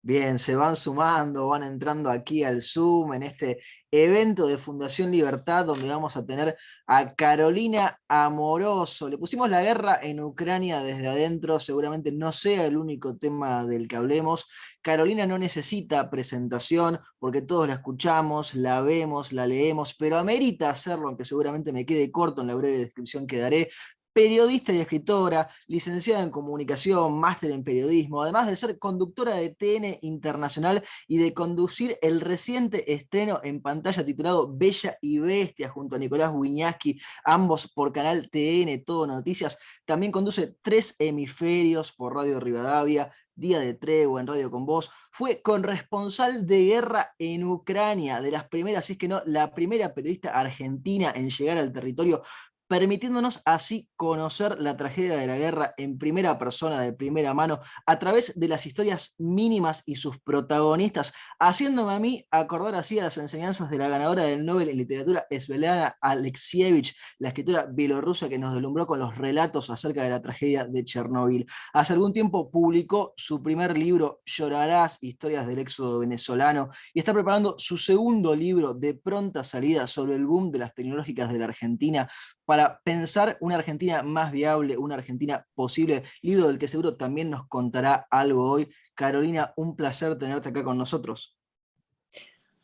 Bien, se van sumando, van entrando aquí al Zoom en este evento de Fundación Libertad donde vamos a tener a Carolina Amoroso. Le pusimos la guerra en Ucrania desde adentro, seguramente no sea el único tema del que hablemos. Carolina no necesita presentación porque todos la escuchamos, la vemos, la leemos, pero amerita hacerlo, aunque seguramente me quede corto en la breve descripción que daré. Periodista y escritora, licenciada en comunicación, máster en periodismo, además de ser conductora de TN Internacional y de conducir el reciente estreno en pantalla titulado Bella y Bestia junto a Nicolás Wiñaski, ambos por Canal TN, Todo Noticias. También conduce Tres Hemisferios por Radio Rivadavia, Día de Tregua en Radio Con Voz. Fue corresponsal de guerra en Ucrania, de las primeras, si es que no, la primera periodista argentina en llegar al territorio, permitiéndonos así conocer la tragedia de la guerra en primera persona, de primera mano, a través de las historias mínimas y sus protagonistas, haciéndome a mí acordar así a las enseñanzas de la ganadora del Nobel en literatura, Svetlana Alexievich, la escritora bielorrusa que nos deslumbró con los relatos acerca de la tragedia de Chernobyl. Hace algún tiempo publicó su primer libro, Llorarás, historias del éxodo venezolano, y está preparando su segundo libro de pronta salida sobre el boom de las tecnológicas de la Argentina, para pensar una Argentina más viable, una Argentina posible, libro del que seguro también nos contará algo hoy. Carolina, un placer tenerte acá con nosotros.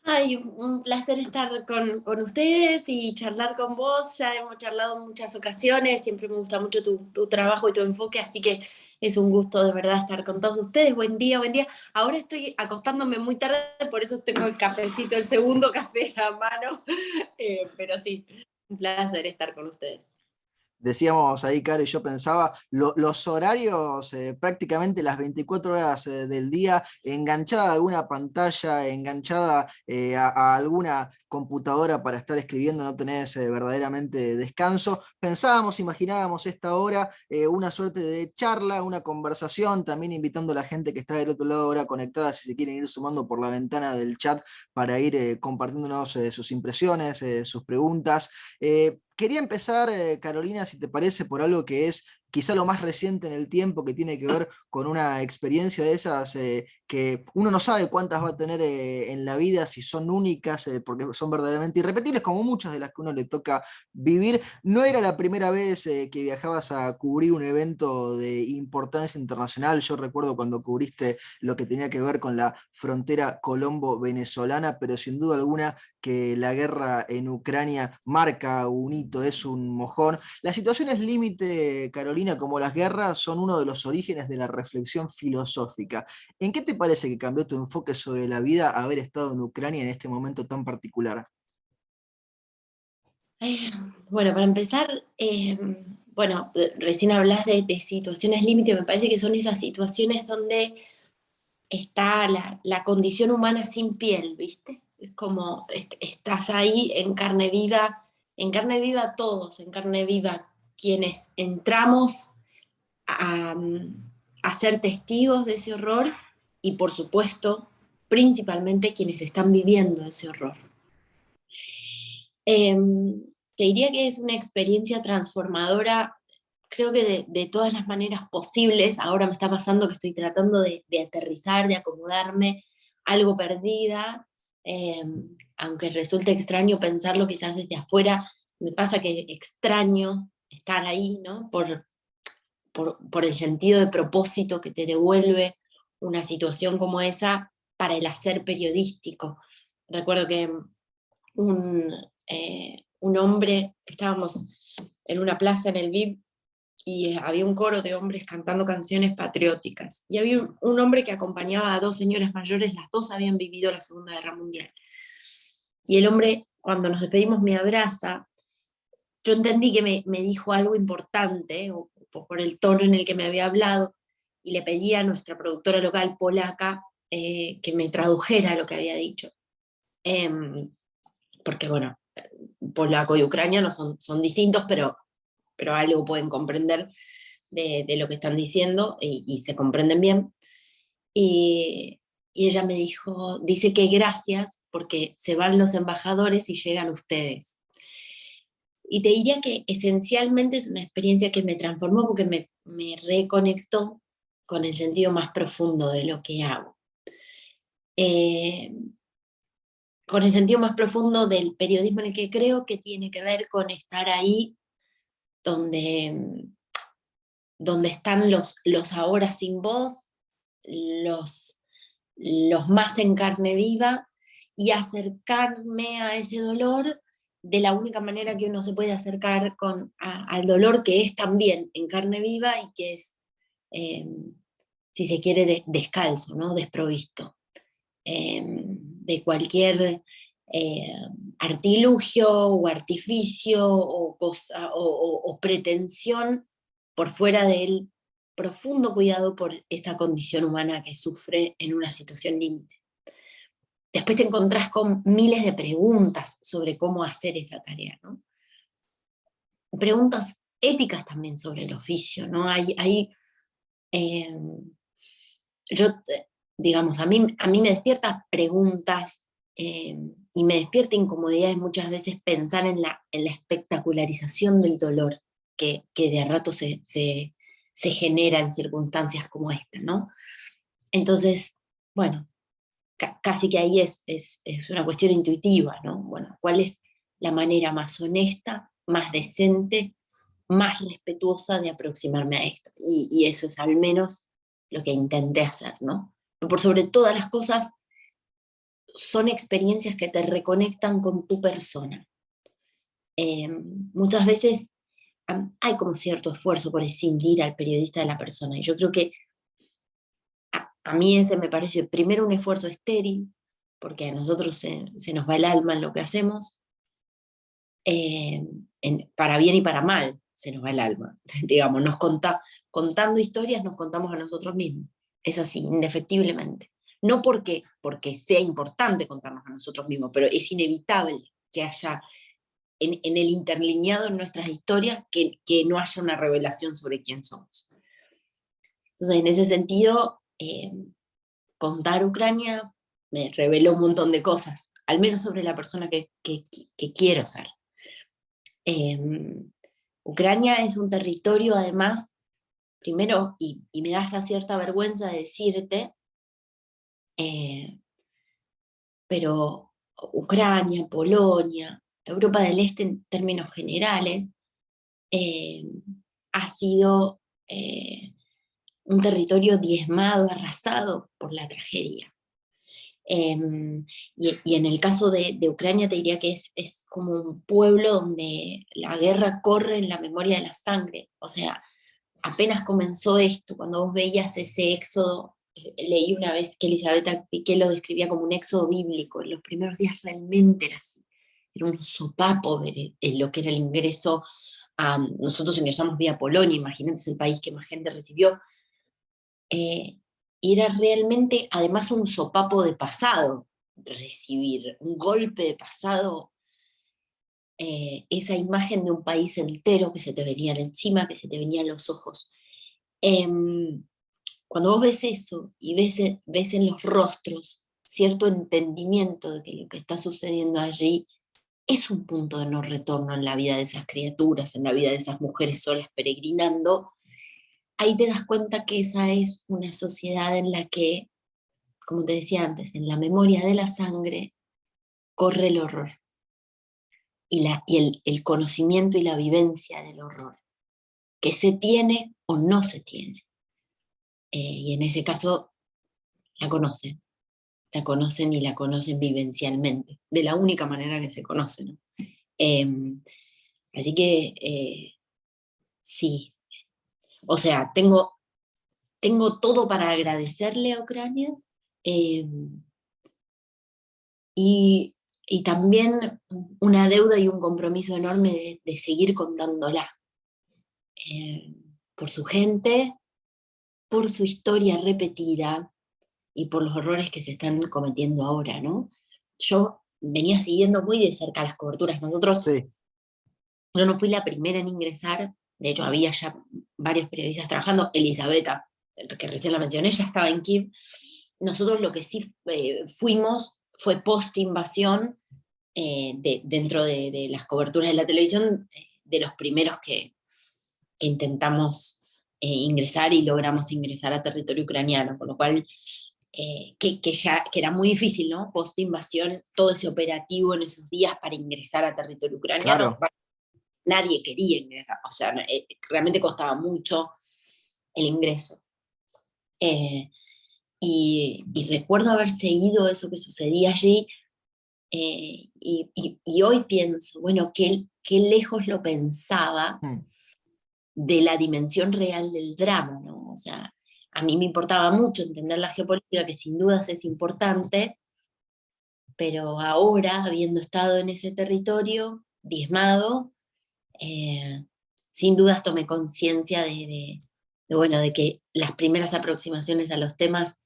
Ay, un placer estar con ustedes y charlar con vos. Ya hemos charlado en muchas ocasiones, siempre me gusta mucho tu trabajo y tu enfoque, así que es un gusto de verdad estar con todos ustedes. Buen día, buen día. Ahora estoy acostándome muy tarde, por eso tengo el cafecito, el segundo café a mano, pero sí, un placer estar con ustedes. Decíamos ahí, Caro, y yo pensaba, los horarios, prácticamente las 24 horas del día, enganchada a alguna pantalla, enganchada a alguna computadora para estar escribiendo, no tenés verdaderamente descanso. Pensábamos, imaginábamos esta hora, una suerte de charla, una conversación, también invitando a la gente que está del otro lado ahora conectada, si se quieren ir sumando por la ventana del chat para ir compartiéndonos sus impresiones, sus preguntas. Quería empezar, Carolina, si te parece, por algo que es quizá lo más reciente en el tiempo, que tiene que ver con una experiencia de esas que uno no sabe cuántas va a tener en la vida, si son únicas, porque son verdaderamente irrepetibles, como muchas de las que uno le toca vivir. No era la primera vez que viajabas a cubrir un evento de importancia internacional. Yo recuerdo cuando cubriste lo que tenía que ver con la frontera colombo-venezolana, pero sin duda alguna que la guerra en Ucrania marca un hito, es un mojón. Las situaciones límite, Carolina, como las guerras, son uno de los orígenes de la reflexión filosófica. ¿En qué te parece que cambió tu enfoque sobre la vida haber estado en Ucrania en este momento tan particular? Eh, bueno, para empezar, recién hablas de situaciones límite, me parece que son esas situaciones donde está la condición humana sin piel, ¿viste? Es como estás ahí en carne viva todos, en carne viva quienes entramos a, a ser testigos de ese horror y por supuesto, principalmente quienes están viviendo ese horror. Eh, Te diría que es una experiencia transformadora, creo que de todas las maneras posibles. Ahora me está pasando que estoy tratando de aterrizar, de acomodarme, algo perdida, eh, aunque resulte extraño pensarlo quizás desde afuera, me pasa que extraño estar ahí, ¿no? Por el sentido de propósito que te devuelve una situación como esa para el hacer periodístico. Recuerdo que un, un hombre, estábamos en una plaza en el VIP y había un coro de hombres cantando canciones patrióticas. Y había un hombre que acompañaba a dos señoras mayores, las dos habían vivido la Segunda Guerra Mundial. Y el hombre, cuando nos despedimos, me abraza. Yo entendí que me dijo algo importante, o por el tono en el que me había hablado, y le pedí a nuestra productora local polaca que me tradujera lo que había dicho. Porque, bueno, polaco y ucraniano son distintos, pero algo pueden comprender de lo que están diciendo y se comprenden bien. Y ella me dijo, dice que gracias porque se van los embajadores y llegan ustedes. Y te diría que esencialmente es una experiencia que me transformó porque me reconectó con el sentido más profundo de lo que hago. eh, con el sentido más profundo del periodismo en el que creo, que tiene que ver con estar ahí donde, donde están los ahora sin voz, los, los más en carne viva, y acercarme a ese dolor de la única manera que uno se puede acercar al dolor, que es también en carne viva y que es, eh, si se quiere, descalzo, ¿no? Desprovisto de cualquier eh, artilugio o artificio o, cosa, o pretensión por fuera del profundo cuidado por esa condición humana que sufre en una situación límite. Después te encontrás con miles de preguntas sobre cómo hacer esa tarea, ¿no? Preguntas éticas también sobre el oficio, ¿no? Eh, yo, digamos, a mí me despierta preguntas y me despierta incomodidades muchas veces pensar en la espectacularización del dolor que de a rato se genera en circunstancias como esta, ¿no? Entonces, bueno, casi que ahí es una cuestión intuitiva, ¿no? Bueno, ¿cuál es la manera más honesta, más decente, más respetuosa de aproximarme a esto? Y eso es al menos lo que intenté hacer, ¿no? Pero por sobre todas las cosas, son experiencias que te reconectan con tu persona. Muchas veces hay como cierto esfuerzo por escindir al periodista de la persona, y yo creo que a mí ese me parece primero un esfuerzo estéril, porque a nosotros se nos va el alma en lo que hacemos, eh, para bien y para mal se nos va el alma, digamos, contando historias nos contamos a nosotros mismos, es así, indefectiblemente. No porque sea importante contarnos a nosotros mismos, pero es inevitable que haya en el interlineado en nuestras historias que no haya una revelación sobre quién somos. Entonces, en ese sentido, contar Ucrania me reveló un montón de cosas, al menos sobre la persona que quiero ser. Eh, Ucrania es un territorio, además, primero, y me da esa cierta vergüenza de decirte, eh, pero Ucrania, Polonia, Europa del Este en términos generales, eh, ha sido un territorio diezmado, arrasado por la tragedia. Y en el caso de Ucrania te diría que es como un pueblo donde la guerra corre en la memoria de la sangre. O sea, apenas comenzó esto, cuando vos veías ese éxodo, leí una vez que Elisabetta Piqué lo describía como un éxodo bíblico, en los primeros días realmente era así. Era un sopapo ver lo que era el ingreso. Nosotros ingresamos vía Polonia, imagínate, es el país que más gente recibió. Y era realmente, además, un sopapo de pasado, recibir un golpe de pasado, esa imagen de un país entero que se te venía encima, que se te venía a los ojos. Em, Cuando vos ves eso y ves en los rostros cierto entendimiento de que lo que está sucediendo allí es un punto de no retorno en la vida de esas criaturas, en la vida de esas mujeres solas peregrinando, ahí te das cuenta que esa es una sociedad en la que, como te decía antes, en la memoria de la sangre corre el horror y el conocimiento y la vivencia del horror, que se tiene o no se tiene. Y en ese caso la conocen y la conocen vivencialmente, de la única manera que se conoce, ¿no? Eh, Así que sí, o sea, tengo todo para agradecerle a Ucrania, eh, y, y también una deuda y un compromiso enorme de seguir contándola, eh, por su gente, por su historia repetida y por los horrores que se están cometiendo ahora, ¿no? Yo venía siguiendo muy de cerca las coberturas. Sí, Yo no fui la primera en ingresar, de hecho había ya varios periodistas trabajando, Elisabetta, que recién la mencioné, ya estaba en Kiev. Nosotros lo que sí fuimos fue post-invasión, dentro de las coberturas de la televisión, de los primeros que intentamos ingresar y logramos ingresar a territorio ucraniano, con lo cual que era muy difícil, ¿no? Post invasión, todo ese operativo en esos días para ingresar a territorio ucraniano, Claro. nadie quería ingresar, o sea, realmente costaba mucho el ingreso. Y recuerdo haber seguido eso que sucedía allí, y hoy pienso, bueno, qué lejos lo pensaba Mm. de la dimensión real del drama, ¿no? O sea, a mí me importaba mucho entender la geopolítica, que sin dudas es importante, pero ahora, habiendo estado en ese territorio diezmado, eh, sin dudas tomé conciencia bueno, de que las primeras aproximaciones a los temas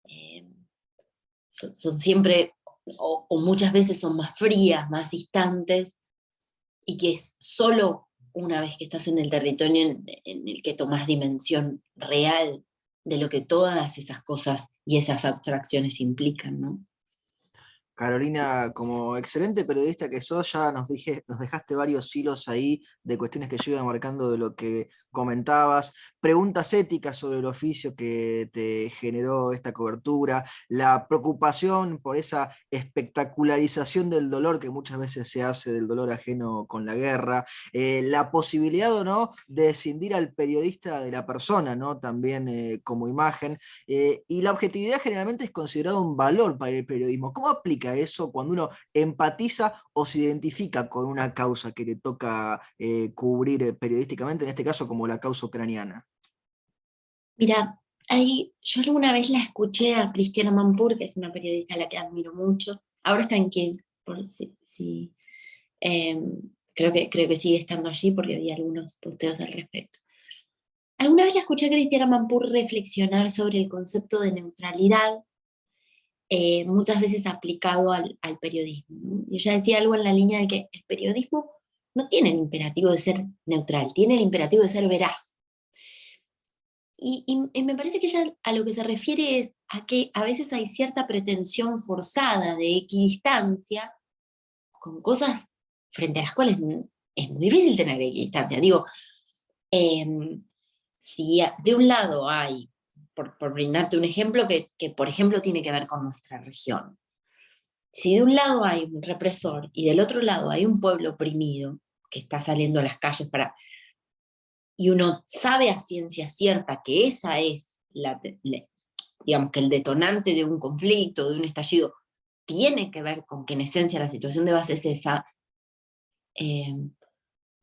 eh, son siempre, o muchas veces son más frías, más distantes, y que es solo una vez que estás en el territorio en el que tomas dimensión real de lo que todas esas cosas y esas abstracciones implican, ¿no? Carolina, como excelente periodista que sos, ya nos dejaste varios hilos ahí de cuestiones que yo iba marcando de lo que comentabas, preguntas éticas sobre el oficio que te generó esta cobertura, la preocupación por esa espectacularización del dolor que muchas veces se hace del dolor ajeno con la guerra, la posibilidad o no de escindir al periodista de la persona, ¿no? También como imagen, y la objetividad generalmente es considerado un valor para el periodismo. ¿Cómo aplica eso cuando uno empatiza o se identifica con una causa que le toca cubrir periodísticamente, en este caso como la causa ucraniana? Mira, yo alguna vez la escuché a Cristiana Mampur, que es una periodista a la que admiro mucho. Ahora está en Kiev, por si eh, creo que sigue estando allí porque vi algunos posteos al respecto. Alguna vez la escuché a Cristiana Mampur reflexionar sobre el concepto de neutralidad, muchas veces aplicado al periodismo, ¿no? Y ella decía algo en la línea de que el periodismo no tiene el imperativo de ser neutral, tiene el imperativo de ser veraz. Y me parece que ella a lo que se refiere es a que a veces hay cierta pretensión forzada de equidistancia con cosas frente a las cuales es muy difícil tener equidistancia. Digo, si de un lado hay, por brindarte un ejemplo, que por ejemplo tiene que ver con nuestra región, si de un lado hay un represor y del otro lado hay un pueblo oprimido que está saliendo a las calles y uno sabe a ciencia cierta que esa es digamos que el detonante de un conflicto, de un estallido, tiene que ver con que en esencia la situación de base es esa, eh,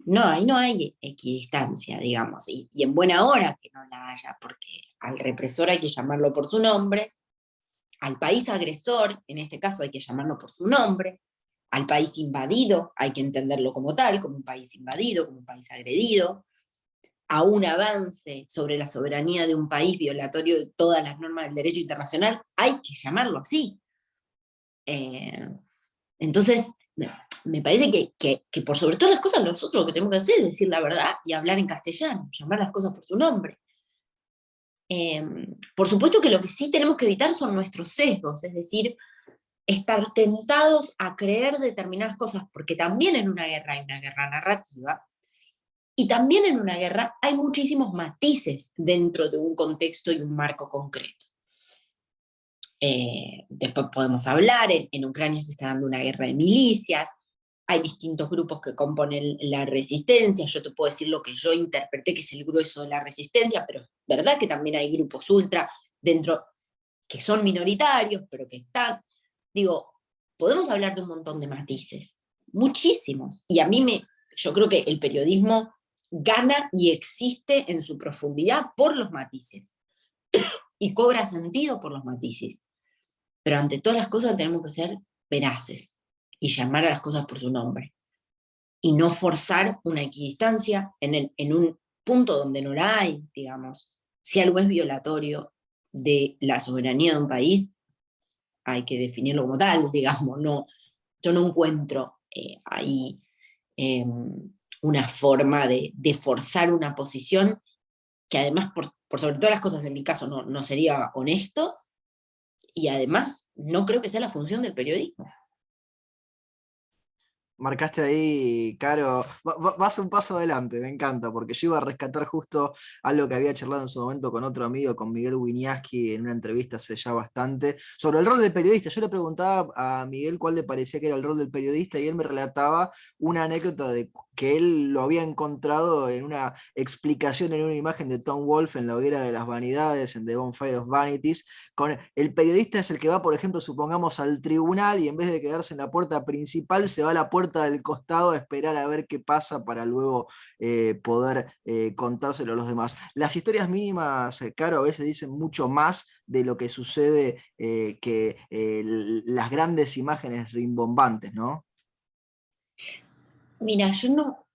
no, ahí no hay equidistancia, digamos, y en buena hora que no la haya, porque al represor hay que llamarlo por su nombre, al país agresor, en este caso hay que llamarlo por su nombre, al país invadido hay que entenderlo como tal, como un país invadido, como un país agredido, a un avance sobre la soberanía de un país violatorio de todas las normas del derecho internacional, hay que llamarlo así. Eh, entonces, me parece que por sobre todas las cosas nosotros lo que tenemos que hacer es decir la verdad y hablar en castellano, llamar las cosas por su nombre. Eh, por supuesto que lo que sí tenemos que evitar son nuestros sesgos, es decir, estar tentados a creer determinadas cosas, porque también en una guerra hay una guerra narrativa, y también en una guerra hay muchísimos matices dentro de un contexto y un marco concreto. Después podemos hablar, en Ucrania se está dando una guerra de milicias, hay distintos grupos que componen la resistencia, yo te puedo decir lo que yo interpreté que es el grueso de la resistencia, pero es verdad que también hay grupos ultra dentro que son minoritarios, pero que están, digo, podemos hablar de un montón de matices, muchísimos, y yo creo que el periodismo gana y existe en su profundidad por los matices, y cobra sentido por los matices. Pero ante todas las cosas tenemos que ser veraces y llamar a las cosas por su nombre. Y no forzar una equidistancia en un punto donde no la hay, digamos. Si algo es violatorio de la soberanía de un país, hay que definirlo como tal, digamos. No, yo no encuentro ahí eh, una forma de forzar una posición que además, por sobre todas las cosas, en mi caso, no sería honesto, y además no creo que sea la función del periodismo. Marcaste ahí, Caro, vas un paso adelante, me encanta, porque yo iba a rescatar justo algo que había charlado en su momento con otro amigo, con Miguel Winiaski, en una entrevista hace ya bastante, sobre el rol del periodista. Yo le preguntaba a Miguel cuál le parecía que era el rol del periodista y él me relataba una anécdota de que él lo había encontrado en una explicación, en una imagen de Tom Wolfe en La hoguera de las vanidades, en The Bonfire of Vanities, con el periodista es el que va, por ejemplo, supongamos al tribunal y en vez de quedarse en la puerta principal, se va a la puerta del costado a esperar a ver qué pasa para luego poder contárselo a los demás. Las historias mínimas, Caro, a veces dicen mucho más de lo que sucede que las grandes imágenes rimbombantes, ¿no? Mira, yo no,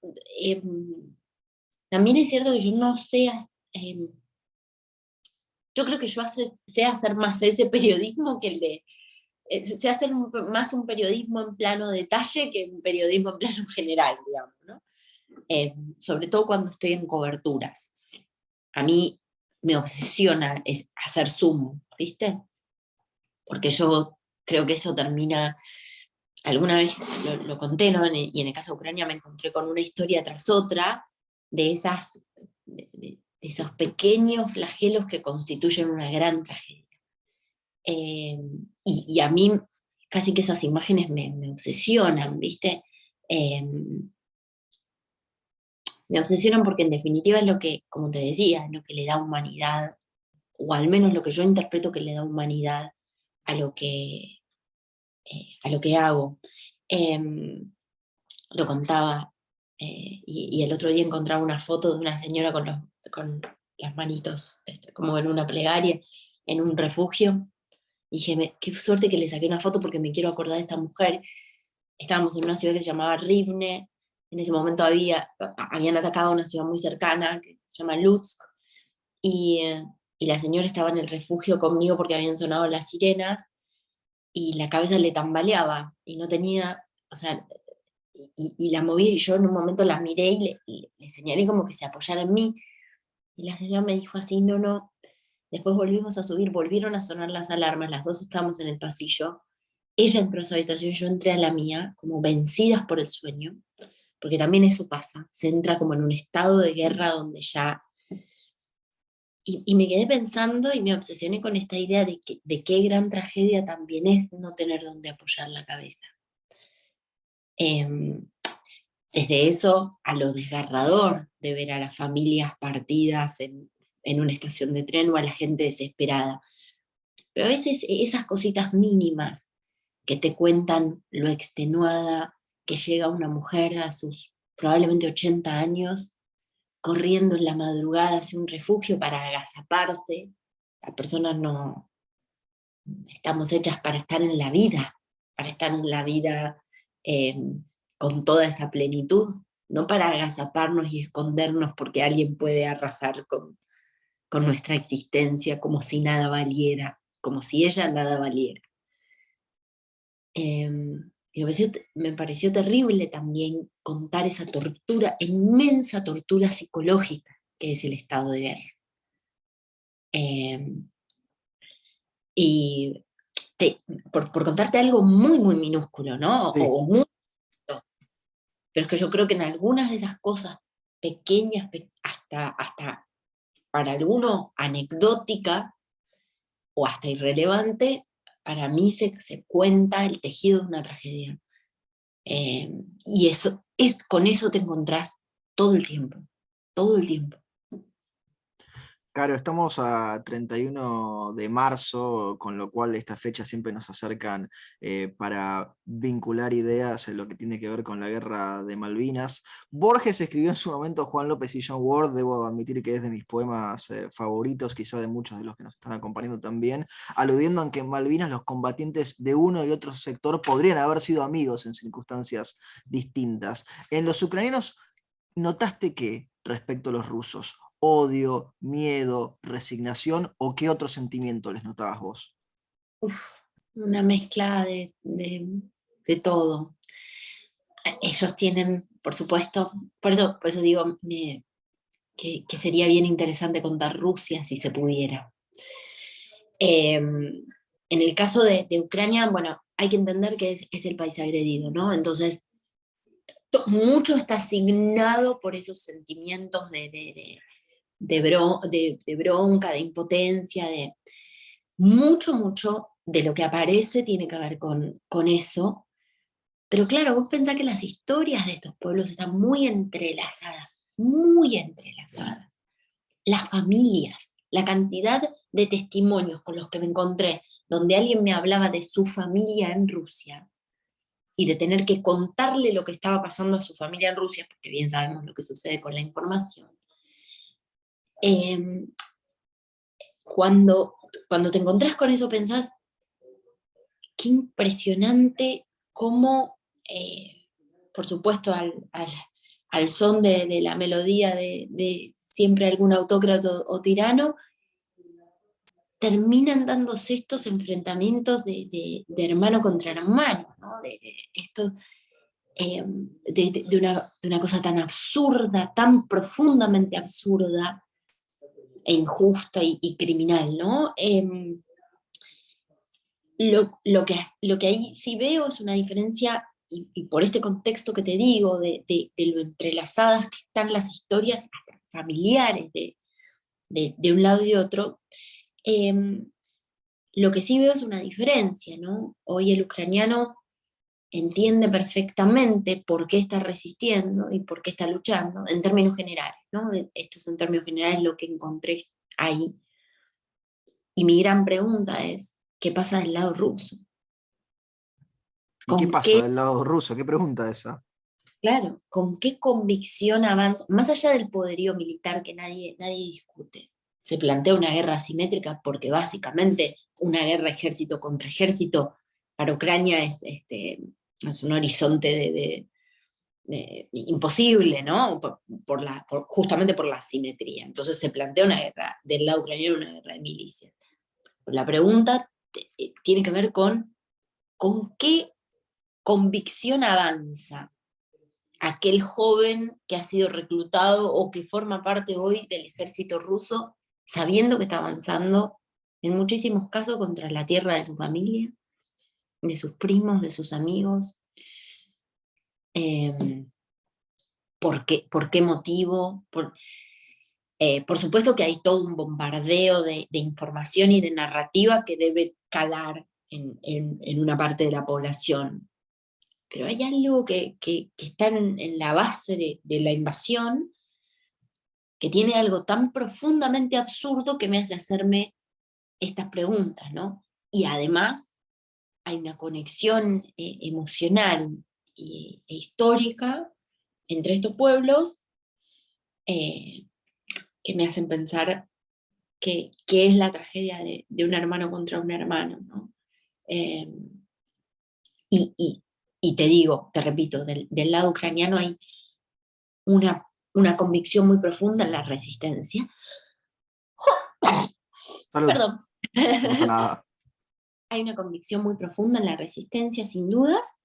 también es cierto que yo no sé, yo creo que sé hacer más ese periodismo que el de, sé hacer más un periodismo en plano detalle que un periodismo en plano general, digamos, ¿no? Sobre todo cuando estoy en coberturas. A mí me obsesiona es hacer zoom, ¿viste? Porque yo creo que eso termina, alguna vez lo conté, ¿no? Y en el caso de Ucrania me encontré con una historia tras otra de de esos pequeños flagelos que constituyen una gran tragedia. Eh, y a mí casi que esas imágenes me obsesionan, ¿viste? Eh, Me obsesionan porque en definitiva es lo que, como te decía, es lo que le da humanidad, o al menos lo que yo interpreto que le da humanidad a a lo que hago. Em, lo contaba, y el otro día encontraba una foto de una señora con las manitos, como en una plegaria, en un refugio. Y dije, qué suerte que le saqué una foto porque me quiero acordar de esta mujer. Estábamos en una ciudad que se llamaba Rivne, en ese momento habían atacado una ciudad muy cercana que se llama Lutsk, y la señora estaba en el refugio conmigo porque habían sonado las sirenas, y la cabeza le tambaleaba, y no tenía, o sea, y la moví, y yo en un momento la miré y le señalé como que se apoyara en mí, y la señora me dijo así, no, no. Después volvimos a subir, volvieron a sonar las alarmas, las dos estábamos en el pasillo, ella entró a su habitación, yo entré a la mía, como vencidas por el sueño, porque también eso pasa, se entra como en un estado de guerra donde ya... Y me quedé pensando y me obsesioné con esta idea de qué gran tragedia también es no tener donde apoyar la cabeza. Em, Desde eso a lo desgarrador de ver a las familias partidas en una estación de tren o a la gente desesperada. Pero a veces esas cositas mínimas que te cuentan lo extenuada que llega una mujer a sus probablemente 80 años, corriendo en la madrugada hacia un refugio para agazaparse. Las personas no estamos hechas para estar en la vida, para estar en la vida eh, con toda esa plenitud, no para agazaparnos y escondernos porque alguien puede arrasar con nuestra existencia como si nada valiera, como si ella nada valiera. Y me pareció terrible también contar esa tortura, inmensa tortura psicológica que es el estado de guerra. Eh, y por contarte algo muy, muy minúsculo, ¿no? Sí. O muy, pero es que yo creo que en algunas de esas cosas pequeñas, hasta para alguno anecdótica o hasta irrelevante, para mí se cuenta el tejido de una tragedia. Y con eso te encontrás todo el tiempo, todo el tiempo. Claro, estamos a 31 de marzo, con lo cual estas fechas siempre nos acercan para vincular ideas en lo que tiene que ver con la guerra de Malvinas. Borges escribió en su momento Juan López y John Ward, debo admitir que es de mis poemas favoritos, quizá de muchos de los que nos están acompañando también, aludiendo en que en Malvinas los combatientes de uno y otro sector podrían haber sido amigos en circunstancias distintas. En los ucranianos, ¿notaste qué respecto a los rusos? ¿Odio, miedo, resignación o qué otro sentimiento les notabas vos? Uf, una mezcla de todo. Ellos tienen, por supuesto, por eso digo que sería bien interesante contar Rusia si se pudiera. En el caso de Ucrania, bueno, hay que entender que es el país agredido, ¿no? Entonces, mucho está asignado por esos sentimientos de bronca, de impotencia, de mucho de lo que aparece tiene que ver con eso. Pero claro, vos pensás que las historias de estos pueblos están muy entrelazadas, muy entrelazadas. Las familias, la cantidad de testimonios con los que me encontré, donde alguien me hablaba de su familia en Rusia y de tener que contarle lo que estaba pasando a su familia en Rusia, porque bien sabemos lo que sucede con la información. Eh, cuando te encontrás con eso pensás, qué impresionante cómo, por supuesto, al son de la melodía de siempre algún autócrata o tirano, terminan dándose estos enfrentamientos de hermano contra hermano, ¿no? Esto, de una cosa tan absurda, tan profundamente absurda e injusta y criminal, ¿no? Lo que ahí sí veo es una diferencia, y por este contexto que te digo, de lo entrelazadas que están las historias hasta familiares de un lado y de otro, lo que sí veo es una diferencia, ¿no? Hoy el ucraniano entiende perfectamente por qué está resistiendo y por qué está luchando, en términos generales, ¿no? Esto es en términos generales lo que encontré ahí. Y mi gran pregunta es, ¿qué pasa del lado ruso? ¿Y qué ¿Con pasa qué, del lado ruso? ¿Qué pregunta esa? claro, con qué convicción avanza, más allá del poderío militar que nadie discute? Se plantea una guerra asimétrica porque básicamente una guerra ejército contra ejército para Ucrania es un horizonte imposible, ¿no? Justamente por la asimetría. Entonces se plantea una guerra del lado ucraniano, una guerra de milicias. La pregunta tiene que ver con qué convicción avanza aquel joven que ha sido reclutado o que forma parte hoy del ejército ruso, sabiendo que está avanzando en muchísimos casos contra la tierra de su familia, de sus primos, de sus amigos. Eh, por qué motivo? Por supuesto que hay todo un bombardeo de información y de narrativa que debe calar en una parte de la población. Pero hay algo que está en la base de la invasión, que tiene algo tan profundamente absurdo que me hace hacerme estas preguntas, ¿no? Y además hay una conexión emocional e histórica entre estos pueblos, eh, que me hacen pensar qué es la tragedia de un hermano contra un hermano, ¿no? Eh, y, y- y te digo, te repito, del lado ucraniano hay una convicción muy profunda en la resistencia. Salud, Perdón. no pasa nada. Hay una convicción muy profunda en la resistencia, sin dudas,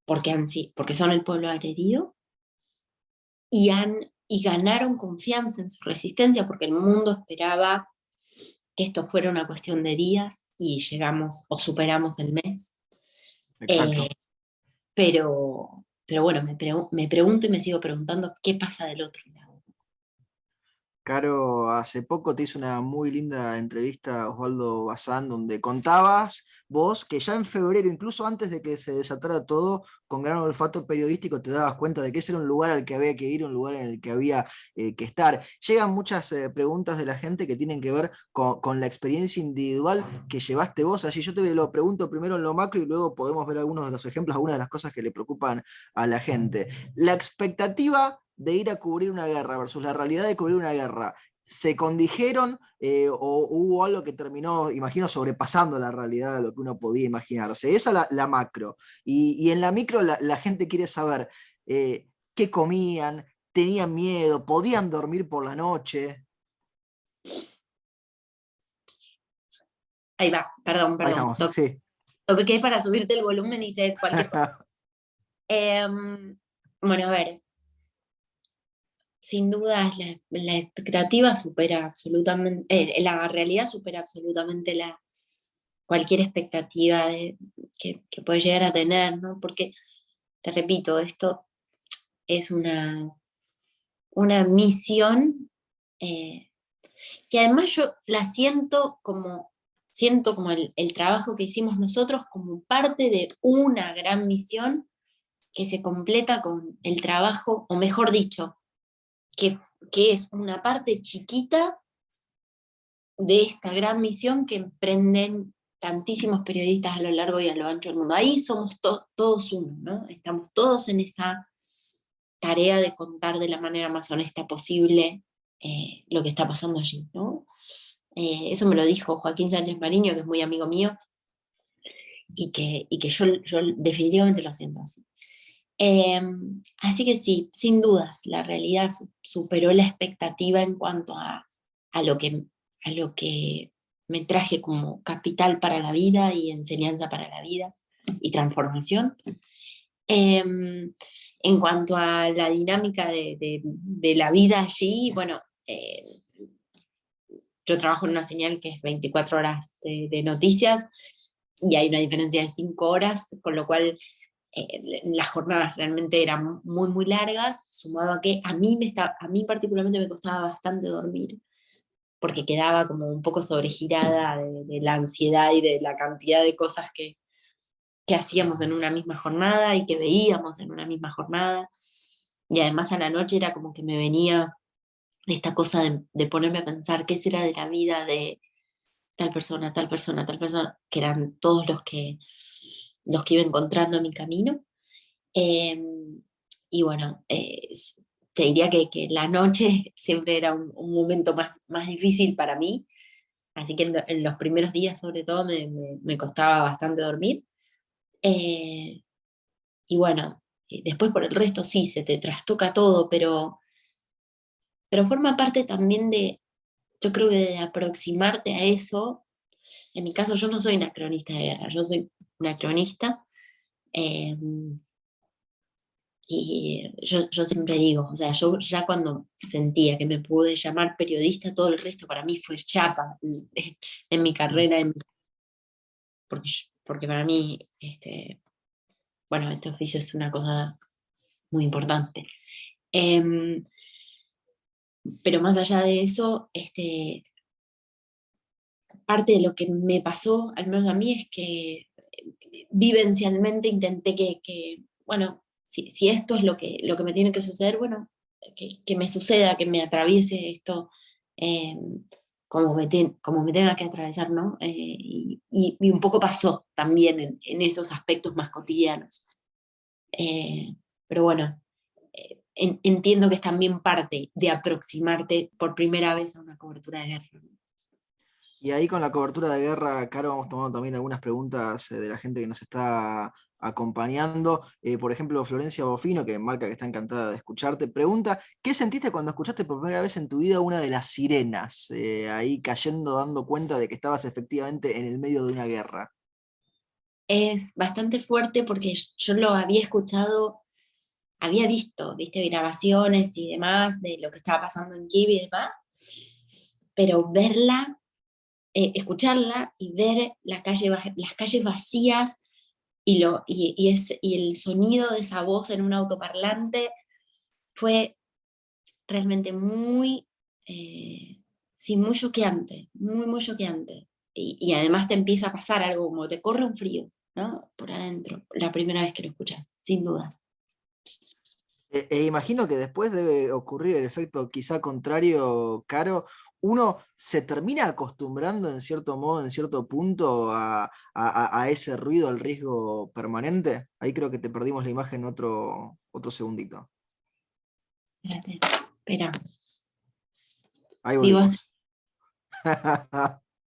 porque son el pueblo agredido, y ganaron confianza en su resistencia, porque el mundo esperaba que esto fuera una cuestión de días, y llegamos o superamos el mes. Eh, Exacto. pero bueno, me pregunto y me sigo preguntando qué pasa del otro lado. Caro, hace poco te hice una muy linda entrevista, Osvaldo Bazán, donde contabas vos que ya en febrero, incluso antes de que se desatara todo, con gran olfato periodístico te dabas cuenta de que ese era un lugar al que había que ir, un lugar en el que había que estar. Llegan muchas preguntas de la gente que tienen que ver con la experiencia individual que llevaste vos allí. Yo te lo pregunto primero en lo macro y luego podemos ver algunos de los ejemplos, algunas de las cosas que le preocupan a la gente. La expectativa de ir a cubrir una guerra versus la realidad de cubrir una guerra, ¿se condijeron o hubo algo que terminó, imagino, sobrepasando la realidad de lo que uno podía imaginarse? Esa es la macro. Y en la micro la gente quiere saber qué comían, tenían miedo, podían dormir por la noche. Ahí va, Ahí perdón, estamos, sí. toqué para subirte el volumen y hice cualquier cosa. Bueno, a ver, sin duda la expectativa supera absolutamente, la realidad supera absolutamente cualquier expectativa que puede llegar a tener, ¿no? Porque te repito, esto es una misión que además yo la siento como el trabajo que hicimos nosotros como parte de una gran misión que se completa con el trabajo, o mejor dicho, que es una parte chiquita de esta gran misión que emprenden tantísimos periodistas a lo largo y a lo ancho del mundo. Ahí somos todos uno, ¿no? Estamos todos en esa tarea de contar de la manera más honesta posible lo que está pasando allí, ¿no? Eso me lo dijo Joaquín Sánchez Mariño, que es muy amigo mío, y que yo definitivamente lo siento así. Así que sí, sin dudas, la realidad superó la expectativa en cuanto a lo que me traje como capital para la vida y enseñanza para la vida y transformación. En cuanto a la dinámica de la vida allí, bueno, yo trabajo en una señal que es 24 horas de noticias y hay una diferencia de 5 horas, con lo cual las jornadas realmente eran muy, muy largas, sumado a que a mí particularmente me costaba bastante dormir, porque quedaba como un poco sobregirada de la ansiedad y de la cantidad de cosas que hacíamos en una misma jornada y que veíamos en una misma jornada. Y además a la noche era como que me venía esta cosa de ponerme a pensar qué será de la vida de tal persona, tal persona, tal persona, que eran todos los que iba encontrando en mi camino. Eh, y bueno, te diría que la noche siempre era un momento más difícil para mí, así que en los primeros días sobre todo me costaba bastante dormir. Eh, y bueno, después por el resto sí, se te trastoca todo, pero forma parte también yo creo que de aproximarte a eso. En mi caso yo no soy una cronista de guerra, yo soy una cronista. eh, Y yo siempre digo, o sea, yo ya cuando sentía que me pude llamar periodista, todo el resto para mí fue chapa en mi carrera, porque para mí, bueno, este oficio es una cosa muy importante. Em, pero más allá de eso, parte de lo que me pasó, al menos a mí, es que vivencialmente intenté bueno, si esto es lo que me tiene que suceder, bueno, que me suceda, que me atraviese esto eh, como me tenga que atravesar, ¿no? Y un poco pasó también en esos aspectos más cotidianos. Eh, pero bueno, entiendo que es también parte de aproximarte por primera vez a una cobertura de guerra. Y ahí con la cobertura de guerra, Caro, vamos tomando también algunas preguntas de la gente que nos está acompañando. Por ejemplo, Florencia Bofino, que marca que está encantada de escucharte, pregunta, ¿qué sentiste cuando escuchaste por primera vez en tu vida una de las sirenas? Ahí cayendo, dando cuenta de que estabas efectivamente en el medio de una guerra. Es bastante fuerte porque yo lo había escuchado, había visto, viste, grabaciones y demás de lo que estaba pasando en Kiev y demás, pero verla, escucharla y ver las calles vacías y el sonido de esa voz en un autoparlante fue realmente sí, muy choqueante, muy, muy choqueante. Y además te empieza a pasar algo como te corre un frío, ¿no? Por adentro, la primera vez que lo escuchas, sin dudas. Imagino que después debe ocurrir el efecto quizá contrario, Caro. Uno se termina acostumbrando en cierto modo, en cierto punto, a ese ruido, al riesgo permanente. Ahí creo que te perdimos la imagen otro segundito. Espérate, espera, Ahí vivo. volvimos.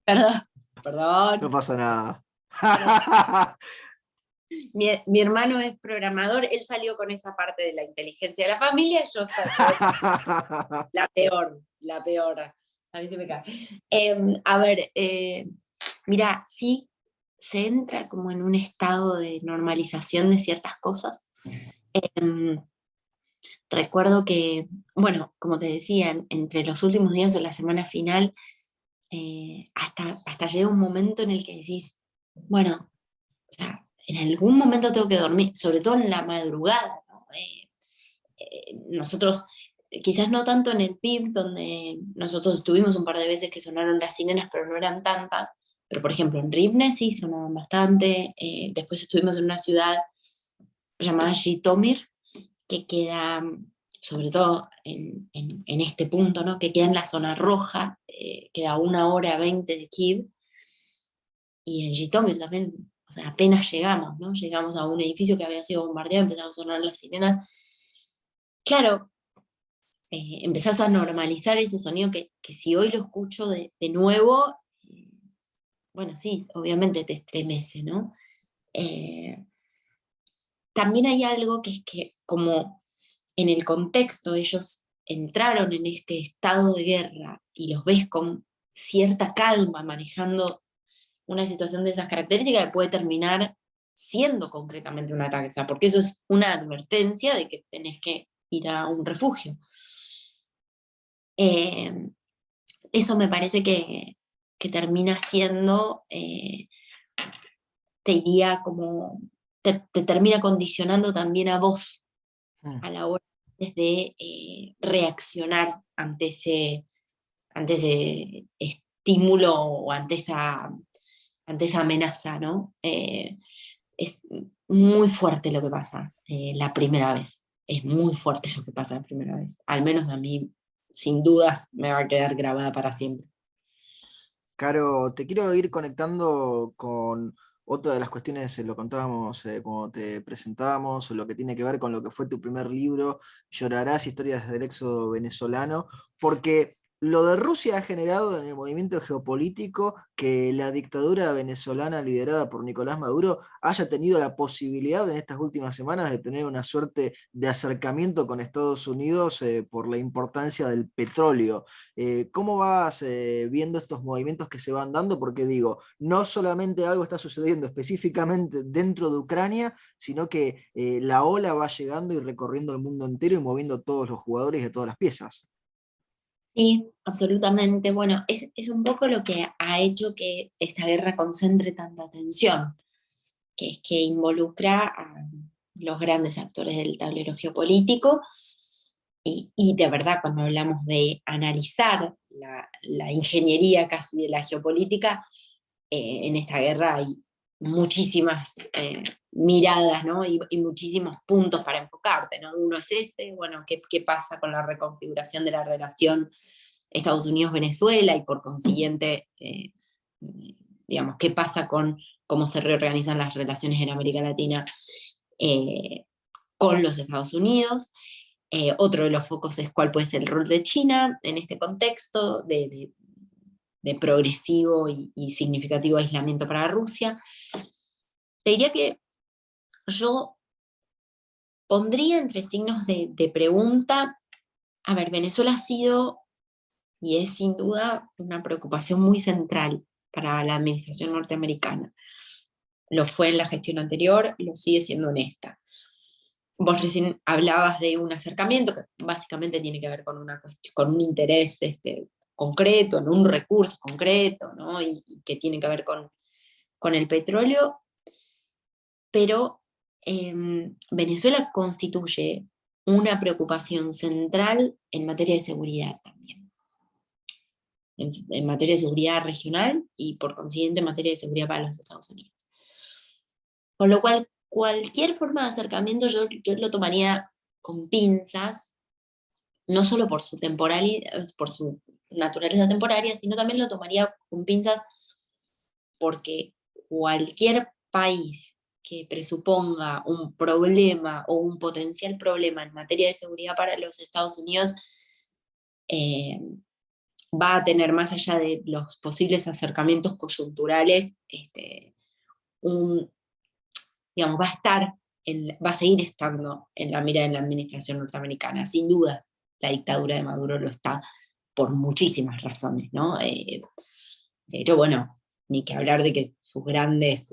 Perdón, No perdón, pasa nada. perdón. Mi hermano es programador, él salió con esa parte de la inteligencia de la familia, yo la peor, a mí se me cae. A ver, mira, sí se entra como en un estado de normalización de ciertas cosas. Em, Recuerdo que, bueno, como te decía, entre los últimos días o la semana final, hasta llega un momento en el que decís, bueno, o sea, en algún momento tengo que dormir, sobre todo en la madrugada, ¿no? Nosotros, quizás no tanto en el PIB, donde nosotros estuvimos un par de veces que sonaron las sirenas, pero no eran tantas, pero por ejemplo en Rivne sí sonaban bastante, después estuvimos en una ciudad llamada Jitomir, que queda, sobre todo en este punto, ¿no? Que queda en la zona roja, queda a 1 hora 20 de Kiev, y en Jitomir también, o sea, apenas llegamos, ¿no? Llegamos a un edificio que había sido bombardeado, empezaron a sonar las sirenas. Claro, empezás a normalizar ese sonido que si hoy lo escucho de nuevo, eh, bueno, sí, obviamente te estremece, ¿no? Eh, También hay algo que es que como en el contexto ellos entraron en este estado de guerra y los ves con cierta calma manejando una situación de esas características que puede terminar siendo concretamente un ataque, o sea, porque eso es una advertencia de que tenés que ir a un refugio. Eh, Eso me parece que termina siendo, te diría como, te termina condicionando también a vos Mm. a la hora de reaccionar ante ese estímulo o ante esa amenaza, ¿no? Es muy fuerte lo que pasa la primera vez. Es muy fuerte lo que pasa la primera vez. Al menos a mí, sin dudas, me va a quedar grabada para siempre. Caro, te quiero ir conectando con otra de las cuestiones, lo contábamos cuando te presentábamos, lo que tiene que ver con lo que fue tu primer libro, Llorarás, historias del éxodo venezolano, porque lo de Rusia ha generado en el movimiento geopolítico que la dictadura venezolana liderada por Nicolás Maduro haya tenido la posibilidad en estas últimas semanas de tener una suerte de acercamiento con Estados Unidos por la importancia del petróleo. ¿Cómo vas viendo estos movimientos que se van dando? Porque digo, no solamente algo está sucediendo específicamente dentro de Ucrania, sino que la ola va llegando y recorriendo el mundo entero y moviendo todos los jugadores y todas las piezas. Sí, absolutamente. Bueno, es un poco lo que ha hecho que esta guerra concentre tanta atención, que es que involucra a los grandes actores del tablero geopolítico y de verdad cuando hablamos de analizar la ingeniería casi de la geopolítica, en esta guerra hay muchísimas miradas, ¿no? Y muchísimos puntos para enfocarte, ¿no? Uno es ese, bueno, ¿qué pasa con la reconfiguración de la relación Estados Unidos-Venezuela y por consiguiente, digamos, qué pasa con cómo se reorganizan las relaciones en América Latina eh, con los Estados Unidos? Otro de los focos es cuál puede ser el rol de China en este contexto de progresivo y significativo aislamiento para Rusia. Te diría que yo pondría entre signos de pregunta, a ver, Venezuela ha sido y es sin duda una preocupación muy central para la administración norteamericana. Lo fue en la gestión anterior, lo sigue siendo en esta. Vos recién hablabas de un acercamiento que básicamente tiene que ver con, con un interés concreto, en un recurso concreto, ¿no? Y que tiene que ver con el petróleo, pero Venezuela constituye una preocupación central en materia de seguridad también, en materia de seguridad regional y por consiguiente en materia de seguridad para los Estados Unidos. Con lo cual, cualquier forma de acercamiento yo lo tomaría con pinzas, no solo por su temporalidad, por su naturaleza temporaria, sino también lo tomaría con pinzas porque cualquier país que presuponga un problema o un potencial problema en materia de seguridad para los Estados Unidos eh, va a tener, más allá de los posibles acercamientos coyunturales, un, digamos, va a seguir estando en la mira de la administración norteamericana. Sin duda, la dictadura de Maduro lo está por muchísimas razones, ¿no? De hecho, bueno, ni que hablar de que sus grandes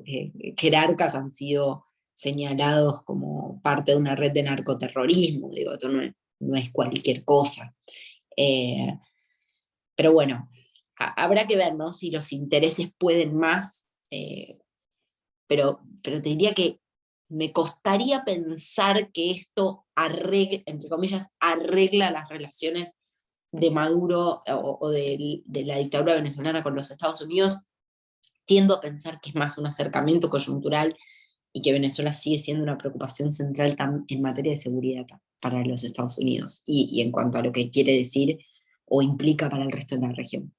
jerarcas han sido señalados como parte de una red de narcoterrorismo, digo, esto no es cualquier cosa. Eh, pero bueno, habrá que ver, ¿no? Si los intereses pueden más pero te diría que me costaría pensar que esto arregla, entre comillas, arregla las relaciones de Maduro o de la dictadura venezolana con los Estados Unidos. Tiendo a pensar que es más un acercamiento coyuntural y que Venezuela sigue siendo una preocupación central en materia de seguridad para los Estados Unidos y en cuanto a lo que quiere decir o implica para el resto de la región.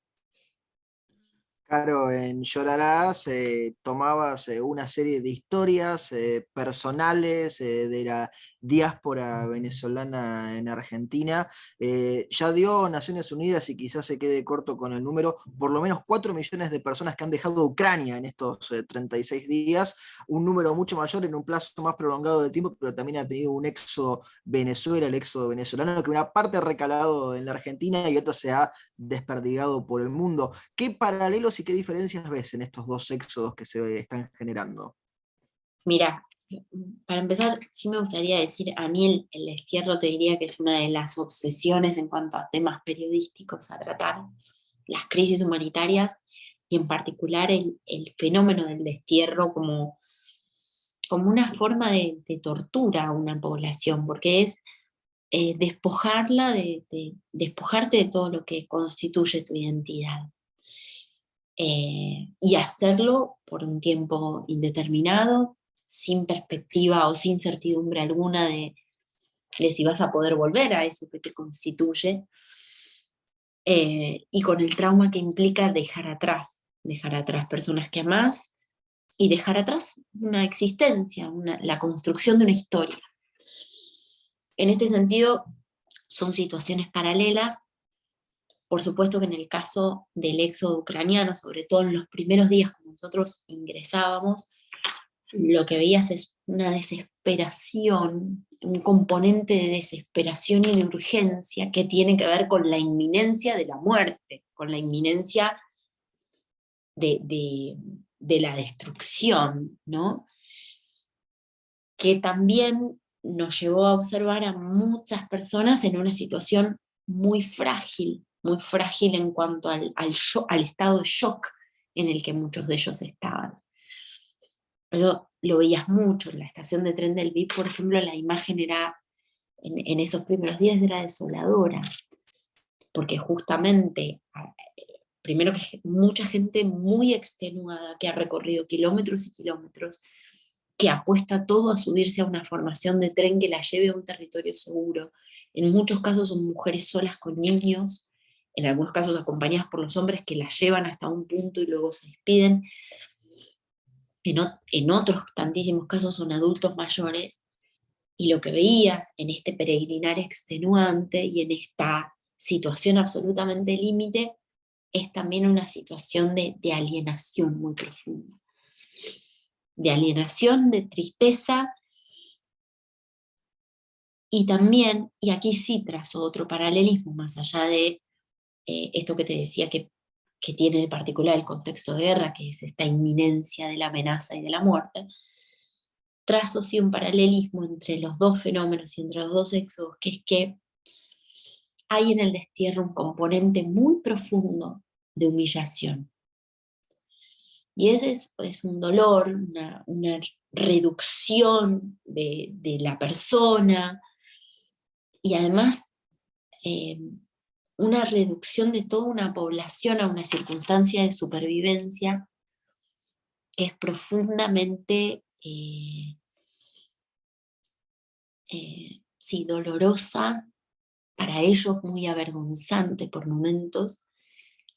Claro, en Llorarás tomabas una serie de historias personales de la diáspora venezolana en Argentina. Ya dio Naciones Unidas, y quizás se quede corto con el número, por lo menos 4 millones de personas que han dejado Ucrania en estos 36 días, un número mucho mayor en un plazo más prolongado de tiempo, pero también ha tenido un éxodo Venezuela, el éxodo venezolano, que una parte ha recalado en la Argentina y otra se ha desperdigado por el mundo. ¿Qué paralelos y qué diferencias ves en estos dos éxodos que se están generando? Mira, para empezar, sí me gustaría decir, a mí el destierro te diría que es una de las obsesiones en cuanto a temas periodísticos a tratar, las crisis humanitarias y en particular el fenómeno del destierro como una forma de tortura a una población, porque es despojarla despojarte de todo lo que constituye tu identidad. Y hacerlo por un tiempo indeterminado, sin perspectiva o sin certidumbre alguna de si vas a poder volver a eso que te constituye, y con el trauma que implica dejar atrás personas que amás y dejar atrás una existencia, la construcción de una historia. En este sentido, son situaciones paralelas. Por supuesto que en el caso del éxodo ucraniano, sobre todo en los primeros días cuando nosotros ingresábamos, lo que veías es una desesperación, un componente de desesperación y de urgencia que tiene que ver con la inminencia de la muerte, con la inminencia de la destrucción, ¿no? Que también nos llevó a observar a muchas personas en una situación muy frágil en cuanto al estado de shock en el que muchos de ellos estaban. Eso lo veías mucho en la estación de tren del VIP, por ejemplo, la imagen era, en esos primeros días era desoladora, porque justamente, primero que mucha gente muy extenuada, que ha recorrido kilómetros y kilómetros, que apuesta todo a subirse a una formación de tren que la lleve a un territorio seguro. En muchos casos son mujeres solas con niños, en algunos casos acompañadas por los hombres que las llevan hasta un punto y luego se despiden. En otros tantísimos casos son adultos mayores, y lo que veías en este peregrinar extenuante y en esta situación absolutamente límite es también una situación de alienación muy profunda. De alienación, de tristeza, y también, y aquí sí trazo otro paralelismo, más allá de esto que te decía que tiene de particular el contexto de guerra, que es esta inminencia de la amenaza y de la muerte, trazo sí un paralelismo entre los dos fenómenos y entre los dos éxodos, que es que hay en el destierro un componente muy profundo de humillación. Y ese es un dolor, una reducción de la persona, y además eh, una reducción de toda una población a una circunstancia de supervivencia que es profundamente sí, dolorosa, para ellos muy avergonzante por momentos,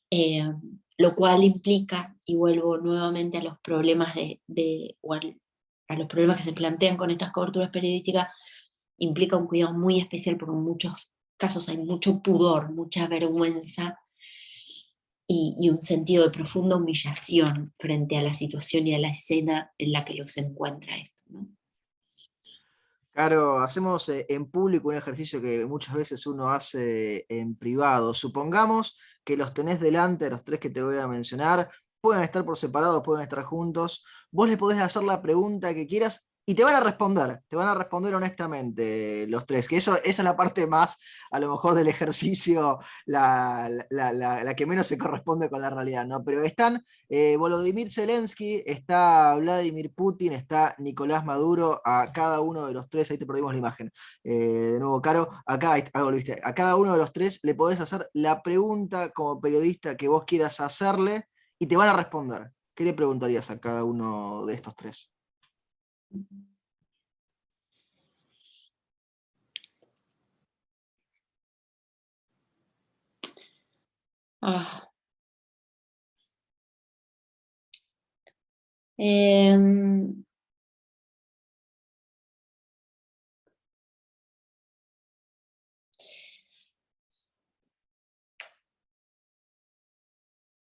eh, lo cual implica, y vuelvo nuevamente a los problemas a los problemas que se plantean con estas coberturas periodísticas, implica un cuidado muy especial porque en muchos casos hay mucho pudor, mucha vergüenza y un sentido de profunda humillación frente a la situación y a la escena en la que los encuentra esto, ¿no? Claro, hacemos en público un ejercicio que muchas veces uno hace en privado. Supongamos que los tenés delante, los 3 que te voy a mencionar, pueden estar por separado, pueden estar juntos. Vos le podés hacer la pregunta que quieras Y te van a responder honestamente los tres, que esa es la parte más, a lo mejor, del ejercicio, la que menos se corresponde con la realidad, ¿no? Pero están Volodymyr Zelensky, está Vladimir Putin, está Nicolás Maduro, a cada uno de los tres, ahí te perdimos la imagen, de nuevo, Caro, acá volviste, a cada uno de los tres le podés hacer la pregunta como periodista que vos quieras hacerle y te van a responder. ¿Qué le preguntarías a cada uno de estos tres? Ah, em,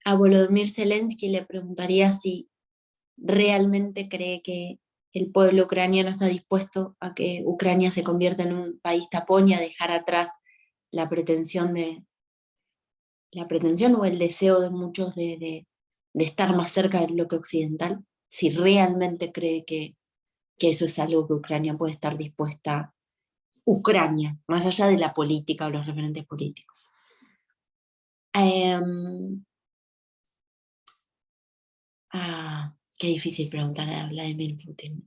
a Volodymyr Zelensky le preguntaría si realmente cree que el pueblo ucraniano está dispuesto a que Ucrania se convierta en un país tapón y a dejar atrás la pretensión la pretensión o el deseo de muchos de estar más cerca del bloque occidental, si realmente cree que eso es algo que Ucrania puede estar dispuesta, Ucrania, más allá de la política o los referentes políticos. Qué difícil preguntar a Vladimir Putin.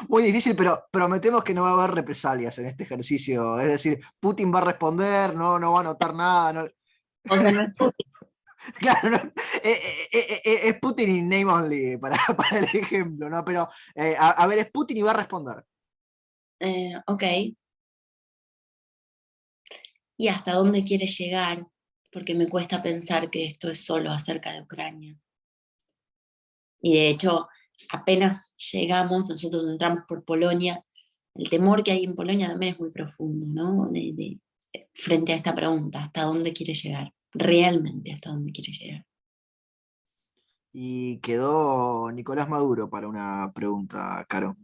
Muy difícil, pero prometemos que no va a haber represalias en este ejercicio. Es decir, Putin va a responder, no va a notar nada. No... O sea, no es Putin. Claro, no, es Putin y name only para el ejemplo, ¿no? Pero, a ver, es Putin y va a responder. Ok. ¿Y hasta dónde quiere llegar? Porque me cuesta pensar que esto es solo acerca de Ucrania. Y de hecho, apenas llegamos, nosotros entramos por Polonia, el temor que hay en Polonia también es muy profundo, ¿no? Frente a esta pregunta, ¿hasta dónde quiere llegar? Realmente, ¿hasta dónde quiere llegar? Y quedó Nicolás Maduro para una pregunta, Caro.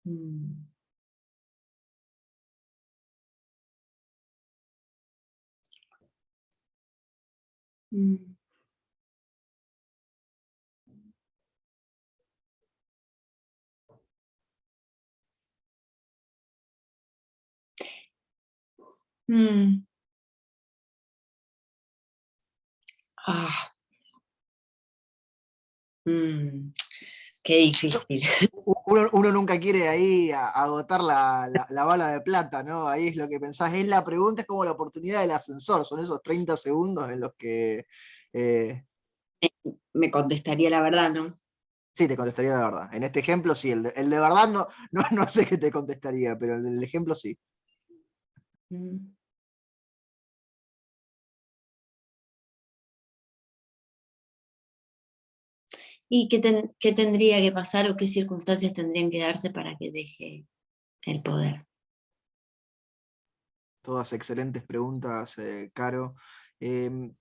Mm. Mm. Mm. Ah. Mm. Qué difícil. Uno nunca quiere ahí agotar la bala de plata, ¿no? Ahí es lo que pensás. Es la pregunta, es como la oportunidad del ascensor. Son esos 30 segundos en los que Me contestaría la verdad, ¿no? sí, te contestaría la verdad. En este ejemplo, sí. El de verdad no sé qué te contestaría, pero el del ejemplo sí. Mm. ¿Y qué tendría que pasar o qué circunstancias tendrían que darse para que deje el poder? Todas excelentes preguntas, Caro.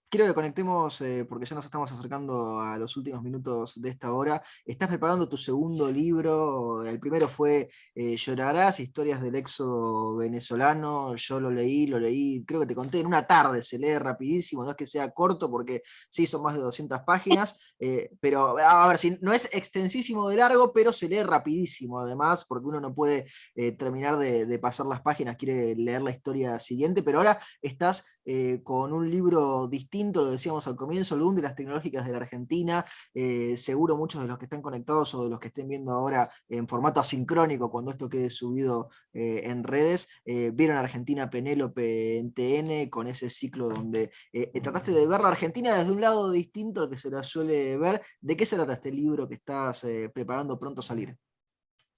Quiero que conectemos, porque ya nos estamos acercando a los últimos minutos de esta hora. Estás preparando tu segundo libro. El primero fue Llorarás, historias del éxodo venezolano. Yo lo leí, creo que te conté, en una tarde. Se lee rapidísimo, no es que sea corto, porque sí, son más de 200 páginas. Pero, a ver, si no es extensísimo de largo, pero se lee rapidísimo, además, porque uno no puede terminar de pasar las páginas, quiere leer la historia siguiente, pero ahora estás con un libro distinto, lo decíamos al comienzo, el boom de las tecnológicas de la Argentina. Seguro muchos de los que están conectados o de los que estén viendo ahora en formato asincrónico, cuando esto quede subido en redes, vieron a Argentina Penélope en TN con ese ciclo donde trataste de ver la Argentina desde un lado distinto al que se la suele ver. ¿De qué se trata este libro que estás preparando pronto a salir?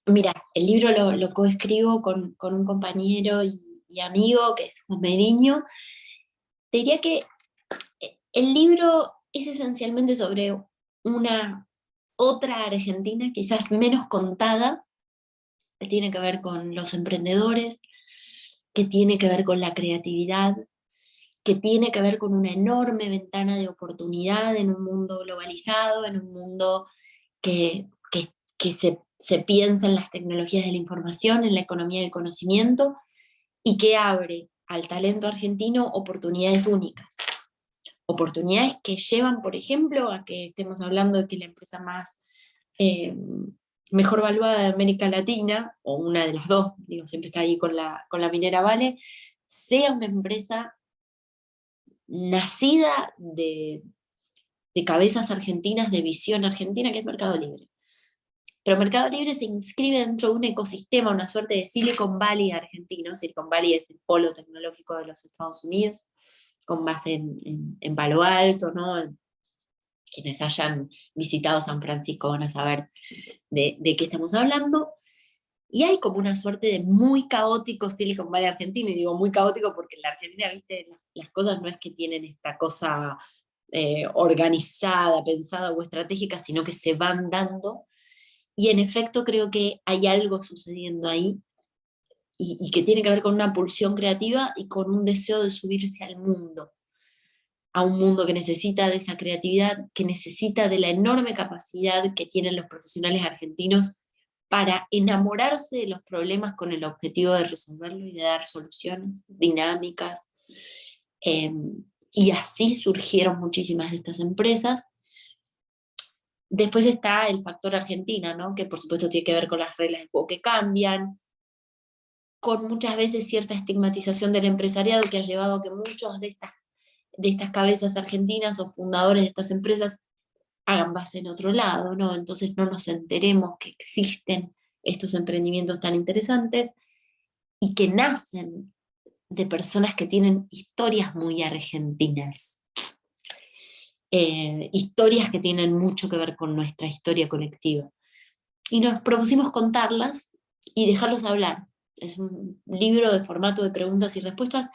Mira, el libro lo coescribo con un compañero y amigo que es Juan Meriño. Te diría que el libro es esencialmente sobre una otra Argentina, quizás menos contada, que tiene que ver con los emprendedores, que tiene que ver con la creatividad, que tiene que ver con una enorme ventana de oportunidad en un mundo globalizado, en un mundo que se piensa en las tecnologías de la información, en la economía del conocimiento, y que abre al talento argentino oportunidades únicas. oportunidades que llevan, por ejemplo, a que estemos hablando de que la empresa más eh, mejor valuada de América Latina, o una de las dos, digo, siempre está ahí con la minera Vale, sea una empresa nacida de cabezas argentinas, de visión argentina, que es Mercado Libre. Pero Mercado Libre se inscribe dentro de un ecosistema, una suerte de Silicon Valley argentino. Silicon Valley es el polo tecnológico de los Estados Unidos, con base en Palo Alto, ¿no? Quienes hayan visitado San Francisco van a saber de qué estamos hablando. Y hay como una suerte de muy caótico Silicon Valley argentino, y digo muy caótico porque en la Argentina, viste, las cosas no es que tienen esta cosa organizada, pensada o estratégica, sino que se van dando. Y en efecto creo que hay algo sucediendo ahí y que tiene que ver con una pulsión creativa y con un deseo de subirse al mundo, a un mundo que necesita de esa creatividad, que necesita de la enorme capacidad que tienen los profesionales argentinos para enamorarse de los problemas con el objetivo de resolverlos y de dar soluciones dinámicas. Eh, y así surgieron muchísimas de estas empresas. Después está el factor Argentina, ¿no? Que por supuesto tiene que ver con las reglas de juego que cambian, con muchas veces cierta estigmatización del empresariado que ha llevado a que muchos de estas cabezas argentinas o fundadores de estas empresas hagan base en otro lado, ¿no? Entonces no nos enteremos que existen estos emprendimientos tan interesantes y que nacen de personas que tienen historias muy argentinas. Historias que tienen mucho que ver con nuestra historia colectiva. Y nos propusimos contarlas y dejarlos hablar. Es un libro de formato de preguntas y respuestas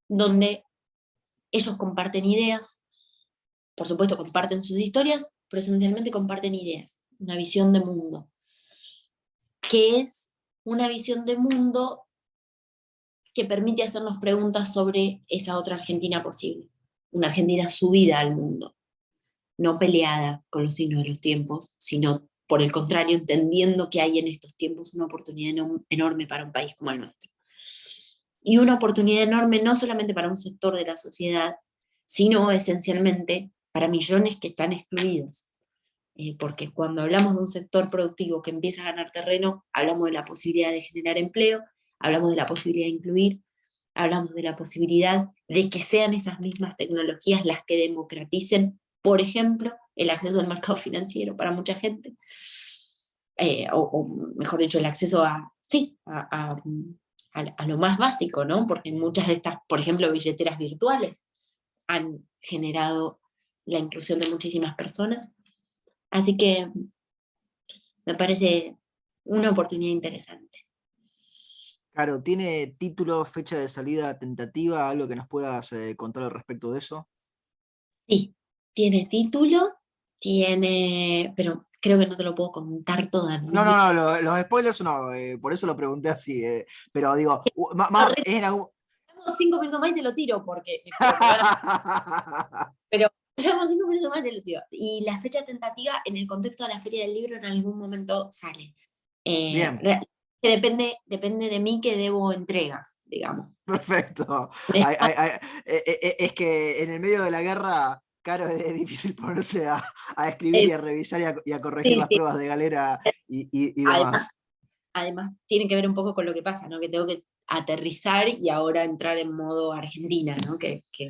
donde ellos comparten ideas, por supuesto comparten sus historias, pero esencialmente comparten ideas, una visión de mundo, que es una visión de mundo que permite hacernos preguntas sobre esa otra Argentina posible, una Argentina subida al mundo, no peleada con los signos de los tiempos, sino por el contrario, entendiendo que hay en estos tiempos una oportunidad enorme para un país como el nuestro. Y una oportunidad enorme no solamente para un sector de la sociedad, sino esencialmente para millones que están excluidos. Porque cuando hablamos de un sector productivo que empieza a ganar terreno, hablamos de la posibilidad de generar empleo, hablamos de la posibilidad de incluir, hablamos de la posibilidad de que sean esas mismas tecnologías las que democraticen, por ejemplo, el acceso al mercado financiero para mucha gente, o mejor dicho, el acceso a, sí, a lo más básico, ¿no? Porque muchas de estas, por ejemplo, billeteras virtuales han generado la inclusión de muchísimas personas. Así que me parece una oportunidad interesante. Claro, ¿tiene título, fecha de salida tentativa, algo que nos puedas contar al respecto de eso? Sí, tiene título, pero creo que no te lo puedo contar No, todavía. no, no, los spoilers no, por eso lo pregunté así, pero digo, más, es en algún... Tenemos 5 minutos más y te lo tiro, pero me van a... Pero tenemos 5 minutos más y te lo tiro. Y la fecha tentativa, en el contexto de la Feria del Libro, en algún momento sale. Bien, Que depende de mí que debo entregas, digamos. perfecto. Es que en el medio de la guerra, claro, es difícil ponerse a escribir y a revisar y a corregir Sí, las sí. pruebas de galera y Además, demás. además tiene que ver un poco con lo que pasa, ¿no? Que tengo que aterrizar y ahora entrar en modo Argentina, ¿no?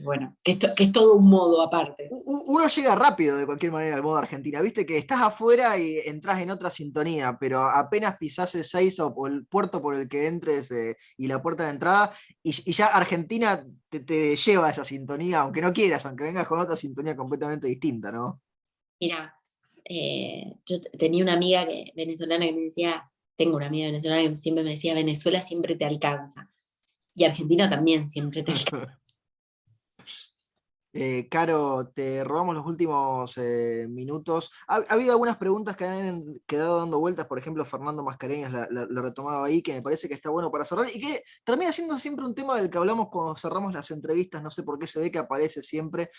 Bueno, que es todo un modo aparte. Uno llega rápido de cualquier manera al modo Argentina, viste que estás afuera y entras en otra sintonía, pero apenas pisás el 6 o el puerto por el que entres y la puerta de entrada, y ya Argentina te lleva a esa sintonía, aunque no quieras, aunque vengas con otra sintonía completamente distinta, ¿no? Mira, yo tenía una amiga venezolana que me decía, tengo una amiga venezolana que siempre me decía, Venezuela siempre te alcanza. Y Argentina también siempre te alcanza. Caro, te robamos los últimos minutos. Ha habido algunas preguntas que han quedado dando vueltas, por ejemplo, Fernando Mascareñas lo retomaba ahí, que me parece que está bueno para cerrar y que termina siendo siempre un tema del que hablamos cuando cerramos las entrevistas, no sé por qué se ve que aparece siempre,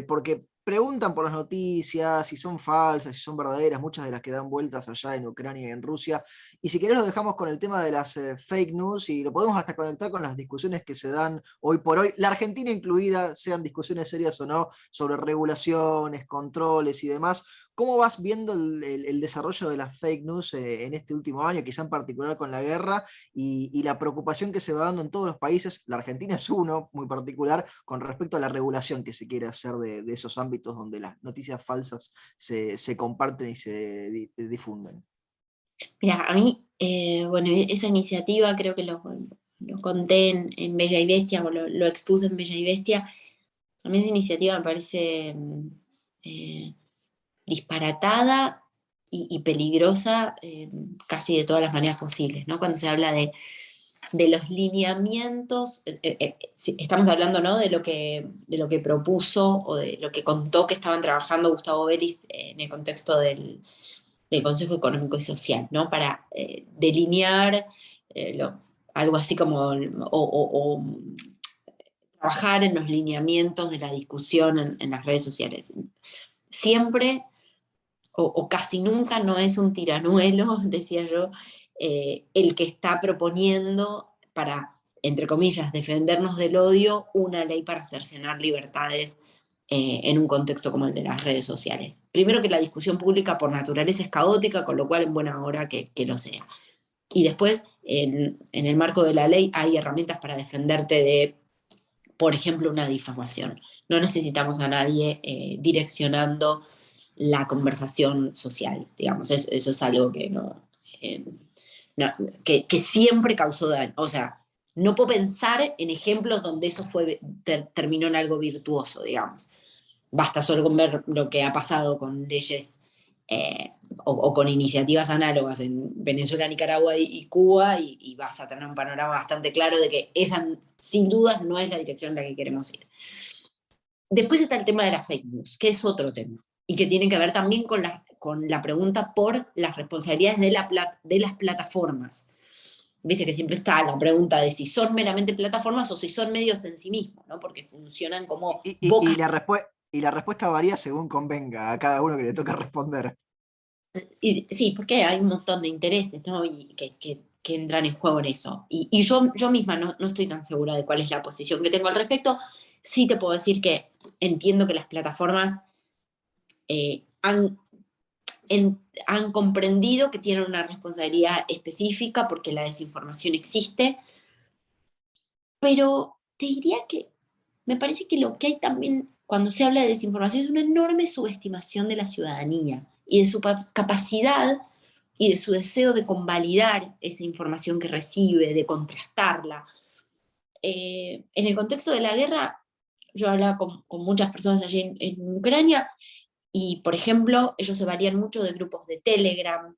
porque preguntan por las noticias, si son falsas, si son verdaderas, muchas de las que dan vueltas allá en Ucrania y en Rusia. Y si querés lo dejamos con el tema de las fake news y lo podemos hasta conectar con las discusiones que se dan hoy por hoy, la Argentina incluida, sean discusiones serias o no, sobre regulaciones, controles y demás. ¿Cómo vas viendo el desarrollo de las fake news en este último año, quizá en particular con la guerra, y la preocupación que se va dando en todos los países? La Argentina es uno muy particular con respecto a la regulación que se quiere hacer de esos ámbitos donde las noticias falsas se comparten y se difunden. Mira, a mí, bueno, esa iniciativa creo que lo conté en Bella y Bestia, o lo expuse en Bella y Bestia. A mí esa iniciativa me parece disparatada y peligrosa, casi de todas las maneras posibles, ¿no? Cuando se habla de los lineamientos, estamos hablando, ¿no?, de lo que propuso o de lo que contó que estaban trabajando Gustavo Vélez en el contexto del Consejo Económico y Social, ¿no? Para delinear algo así como, o trabajar en los lineamientos de la discusión en las redes sociales. Siempre, o casi nunca, no es un tiranuelo, decía yo, el que está proponiendo para, entre comillas, defendernos del odio, una ley para cercenar libertades en un contexto como el de las redes sociales. Primero, que la discusión pública por naturaleza es caótica, con lo cual en buena hora que lo sea. Y después, en el marco de la ley, hay herramientas para defenderte de, por ejemplo, una difamación. No necesitamos a nadie direccionando la conversación social, digamos. Eso es algo que eh, que siempre causó daño. O sea, no puedo pensar en ejemplos donde eso terminó en algo virtuoso, digamos. Basta solo con ver lo que ha pasado con leyes o con iniciativas análogas en Venezuela, Nicaragua y Cuba, y vas a tener un panorama bastante claro de que esa, sin dudas, no es la dirección en la que queremos ir. Después está el tema de las fake news, que es otro tema, y que tiene que ver también con la pregunta por las responsabilidades de las plataformas. Viste que siempre está la pregunta de si son meramente plataformas o si son medios en sí mismos, ¿no? Porque funcionan como Y, y- y bocas. la y la respuesta varía según convenga a cada uno que le toca responder. Y, sí, porque hay un montón de intereses, ¿no? Y que entran en juego en eso. Y yo misma no estoy tan segura de cuál es la posición que tengo al respecto. Sí te puedo decir que entiendo que las plataformas han, han comprendido que tienen una responsabilidad específica porque la desinformación existe, pero te diría que me parece que lo que hay también cuando se habla de desinformación es una enorme subestimación de la ciudadanía y de su capacidad y de su deseo de convalidar esa información que recibe, de contrastarla. En el contexto de la guerra, yo hablaba con muchas personas allí en Ucrania y, por ejemplo, ellos se varían mucho de grupos de Telegram,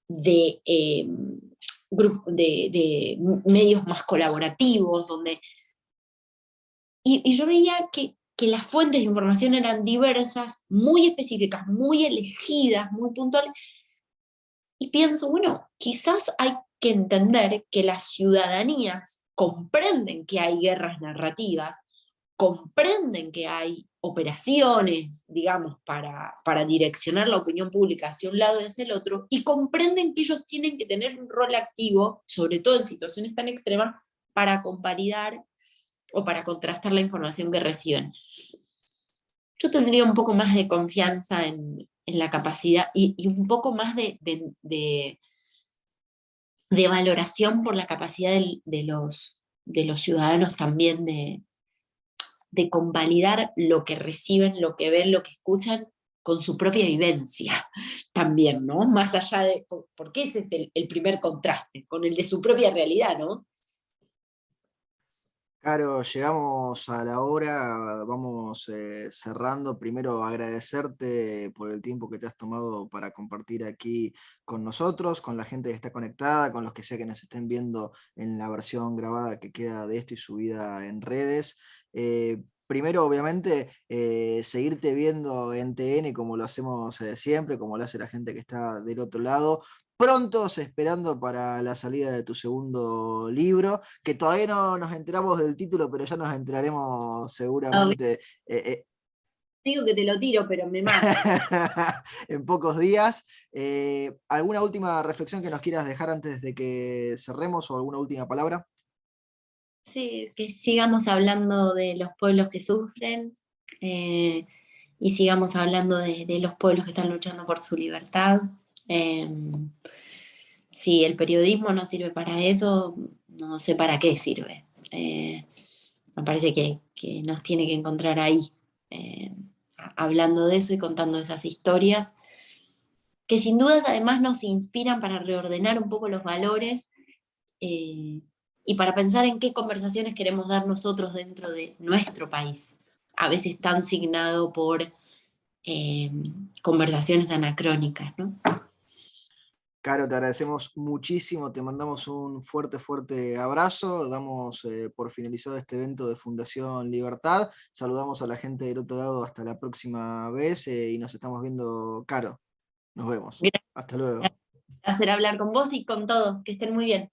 de, de medios más colaborativos, y yo veía que las fuentes de información eran diversas, muy específicas, muy elegidas, muy puntuales, y pienso, bueno, quizás hay que entender que las ciudadanías comprenden que hay guerras narrativas, comprenden que hay operaciones, digamos, para direccionar la opinión pública hacia un lado y hacia el otro, y comprenden que ellos tienen que tener un rol activo, sobre todo en situaciones tan extremas, para convalidar o para contrastar la información que reciben. Yo tendría un poco más de confianza en la capacidad y un poco más de valoración por la capacidad de los ciudadanos también de convalidar lo que reciben, lo que ven, lo que escuchan con su propia vivencia también, ¿no? Más allá porque ese es el primer contraste, con el de su propia realidad, ¿no? Caro, llegamos a la hora, vamos cerrando. Primero agradecerte por el tiempo que te has tomado para compartir aquí con nosotros, con la gente que está conectada, con los que sea que nos estén viendo en la versión grabada que queda de esto y subida en redes. Primero, obviamente, seguirte viendo en TN como lo hacemos siempre, como lo hace la gente que está del otro lado. Prontos esperando para la salida de tu segundo libro, que todavía no nos enteramos del título, pero ya nos enteraremos Ah, seguramente. digo que te lo tiro, pero me mata. En pocos días. ¿Alguna última reflexión que nos quieras dejar antes de que cerremos o alguna última palabra? Sí, que sigamos hablando de los pueblos que sufren, y sigamos hablando de los pueblos que están luchando por su libertad. Eh, si el periodismo no sirve para eso, no sé para qué sirve. Me parece que nos tiene que encontrar ahí, hablando de eso y contando esas historias, que sin dudas además nos inspiran para reordenar un poco los valores, eh, y para pensar en qué conversaciones queremos dar nosotros dentro de nuestro país, a veces tan signado por eh, conversaciones anacrónicas, ¿no? Caro, te agradecemos muchísimo, te mandamos un fuerte, fuerte abrazo, damos por finalizado este evento de Fundación Libertad, saludamos a la gente del otro lado hasta la próxima vez y nos estamos viendo, Caro, nos vemos, hasta luego. Placer hablar con vos y con todos, que estén muy bien.